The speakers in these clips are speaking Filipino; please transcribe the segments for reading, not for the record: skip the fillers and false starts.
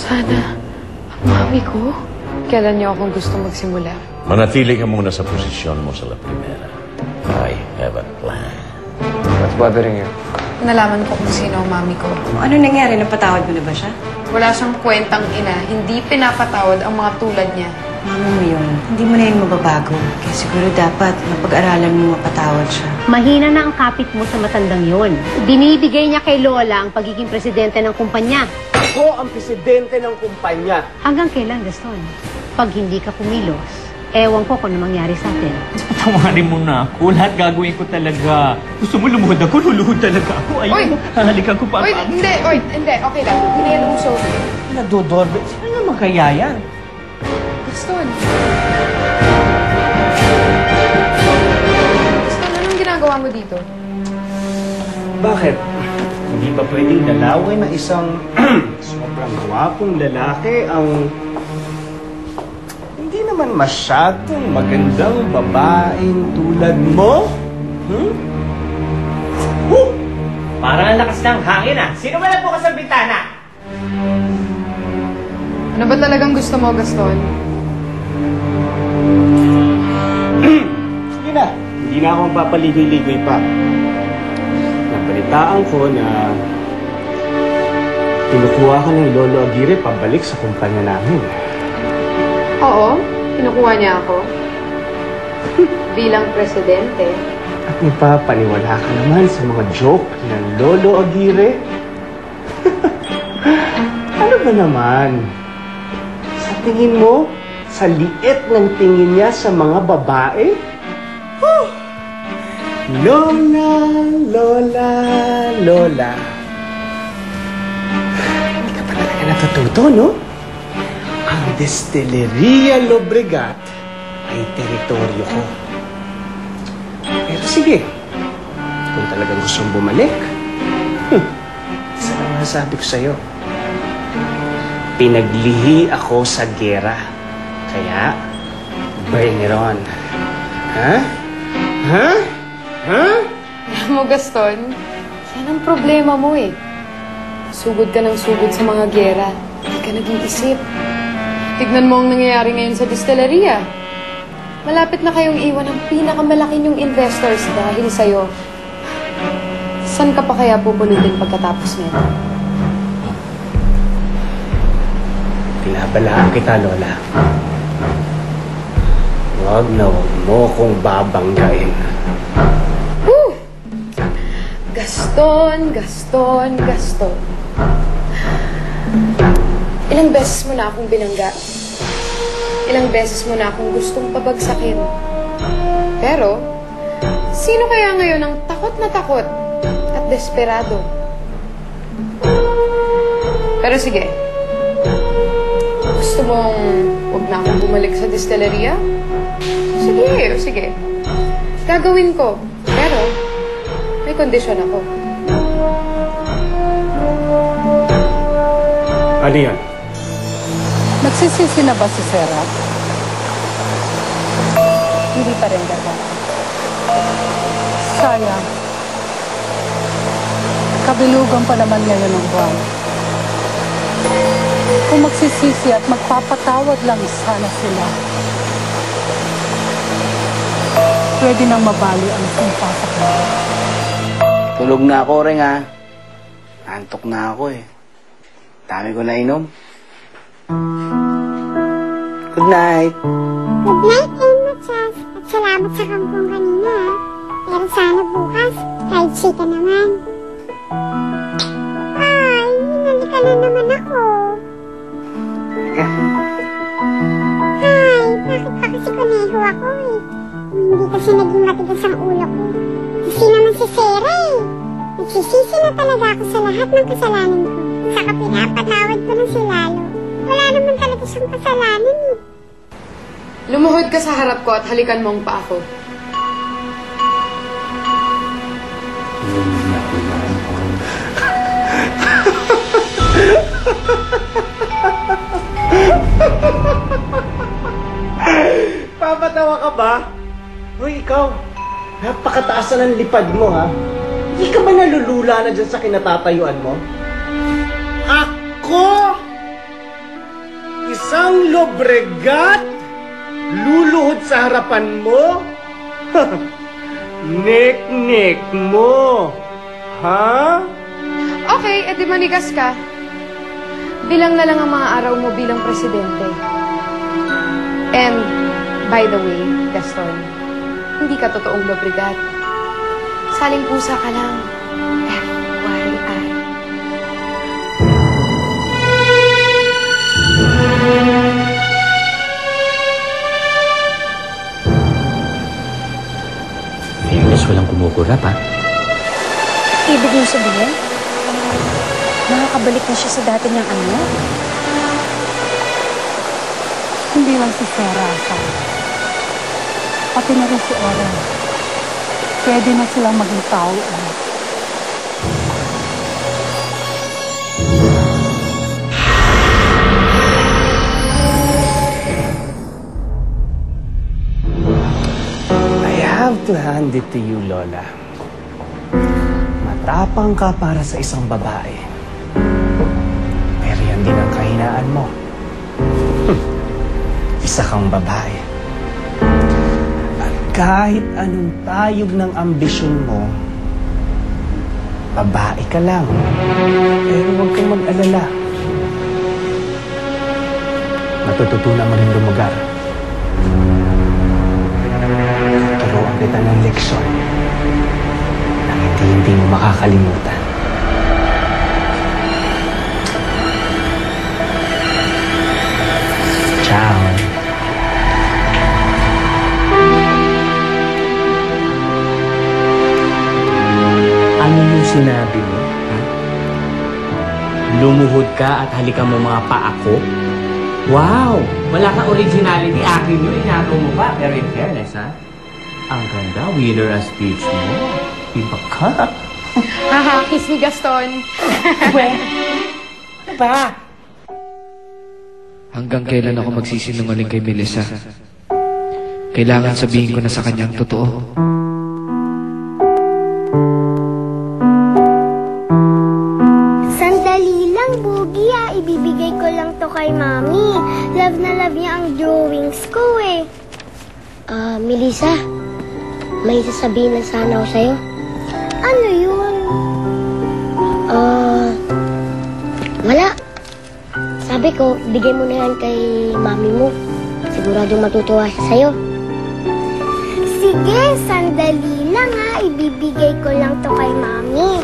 Sana ang mami ko. Kailan niyo akong gusto magsimula? Manatili ka muna sa posisyon mo sa La Primera. I have a plan. What's bothering you? Nalaman ko kung sino ang mami ko. Ano nangyari? Napatawad mo na ba siya? Wala siyang kwentang ina. Hindi pinapatawad ang mga tulad niya. Mama mo yun. Hindi mo na yun mababago. Kaya siguro dapat mapag-aralan mo mapatawad siya. Mahina na ang kapit mo sa matandang yon. Binibigay niya kay Lola ang pagiging presidente ng kumpanya. Ako ang presidente ng kumpanya. Hanggang kailan, Gaston? Pag hindi ka kumilos, ewan ko kung ano mangyari sa atin. Patawarin mo na ako. Lahat gagawin ko talaga. Gusto mo lumuhod ako? Luluhod talaga ako. Ayaw mo. Hahalikan ko pa. Hindi. Okay lang. Hindi yan ang show. Nadodorbe. Sino naman kaya yan? Gaston. Gaston, anong ginagawa mo dito? Bakit? Hindi ba pwedeng dalawin na isang sobrang gwapong lalaki ang hindi naman masyadong magandang babaeng tulad mo? Parang ang lakas ng hangin ah. Sino ba nagbukas ang bintana? Ano ba talagang gusto mo, Gaston? Sige na. Hindi na akong papaligoy-ligoy pa. Napalitaan ko na kinukuha ka ng Lolo Aguirre pabalik sa kumpanya namin. Oo, kinukuha niya ako. Bilang presidente. At ipapaniwala ka naman sa mga joke ng Lolo Aguirre? Ano ba naman? Sa tingin mo, sa liit ng tingin niya sa mga babae? Lola, Lola, Lola. Hindi ka pa talaga natututo, no? Ang Destilleria Lobregat ay teritoryo ko. Pero sige, kung talagang gustong bumalik, isa lang masasabi ko sa'yo. Pinaglihi ako sa gera. Kaya, bring it on. Ha? Ha? Ha? Alam mo, Gaston, yan ang problema mo eh. Sugod ka ng sugod sa mga gera. Hindi ka nag-iisip. Tignan mo ang nangyayari ngayon sa distilleria. Malapit na kayong iwan ang pinakamalaki niyong investors dahil sa'yo. Saan ka pa kaya pupulutin pagkatapos nito? Pinabalaan kita, Lola. Huwag na huwag mo kong babanggain. Gaston, Gaston, Gaston. Ilang beses mo na akong binangga. Ilang beses mo na akong gustong pabagsakin. Pero, sino kaya ngayon ang takot na takot at desperado? Pero sige, gusto mong huwag na akong bumalik sa distilleria? Sige. Gagawin ko. Pero, may kondisyon ako. Ano yan? Nagsisisi na ba si Serap? Hindi pa rin gata. Sayang. Kabilugan pa naman ngayon ng buwan. Kung magsisisi at magpapatawad lang sana sila, pwede nang mabali ang sumpa sa kanila. Tulog na ako rin, ha? Antok na ako, eh. Dami ko na inom. Good night. Good night, Machas. At salamat sa kangkong kanina, ha? Pero sana bukas, fried chicken naman. Ay, hinalika na naman ako. Ay, bakit pa kasi kuneho ako, eh? Hindi kasi naging matigas ang ulo ko. Kasi naman si Sarah, eh. Nagsisisi na talaga ako sa lahat ng kasalanan ko. Saka pinapatawad ko na si Lalo. Wala naman talaga siyang kasalanan, eh. Lumuhod ka sa harap ko at halikan mo ang paa ko. Papatawa ka ba? Hoy, ikaw. Napakataas na ng lipad mo, ha? Hindi ka ba nalulula na dyan sa kinatatayuan mo? Ako Isang lobregat? Luluhod sa harapan mo? Nek-nek mo. Ha? Okay, edi manigas ka. Bilang na lang ang mga araw mo bilang presidente. And, by the way, Gaston, hindi ka totoong lobregat. Saling pusa ka lang. FYI. Fairness, walang kumukurap, ha? Ibig mo sabihin, nakakabalik na siya sa dati niyang ano? Hindi lang si Sarah asa. Pati na rin si Oren. Pwede na silang maging tao ulit. I have to hand it to you, Lola. Matapang ka para sa isang babae. Pero yan din ang kahinaan mo. Isa kang babae. At kahit anong tayog ng ambisyon mo, babae ka lang. Pero huwag kang mag-alala. Matututunan mo rin lumugar. Turuan kita ng leksyon na hindi mo makakalimutan. Ciao. Ano yung sinabi mo? Ha? Lumuhod ka at halikan mo mga paa ko? Wow! Wala ka originality. Akin yun. Inato mo pa. Pero in fairness, ha? Ang ganda. Winner as speech mo. Iba ka. Haha, kiss ni Gaston. Ano ba? Hanggang kailan ako magsisinungaling kay Melissa? Kailangan sabihin ko na sa kanyang totoo. Sandali lang, Boogie ah. Ibibigay ko lang to kay Mami. Love na love niya ang drawings ko eh. Melissa, may sasabihin na sana ako sa'yo. Ano yun? Wala. Sabi ko, bigay mo na yan kay Mami mo. Siguradong matutuwa siya sa'yo. Sige, sandali lang ha. Ibibigay ko lang to kay Mami.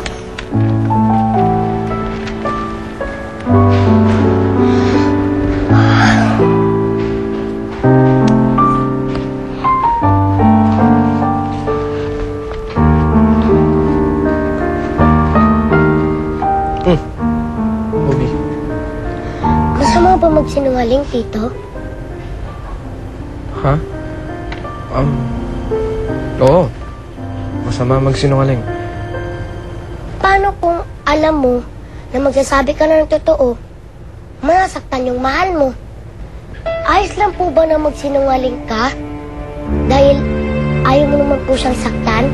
Masama ba magsinungaling, Tito? Ha? Oo. Masama magsinungaling. Paano kung alam mo na magsasabi ka na ng totoo, masaktan yung mahal mo? Ayos lang po ba na magsinungaling ka? Dahil ayaw mo naman po siyang saktan?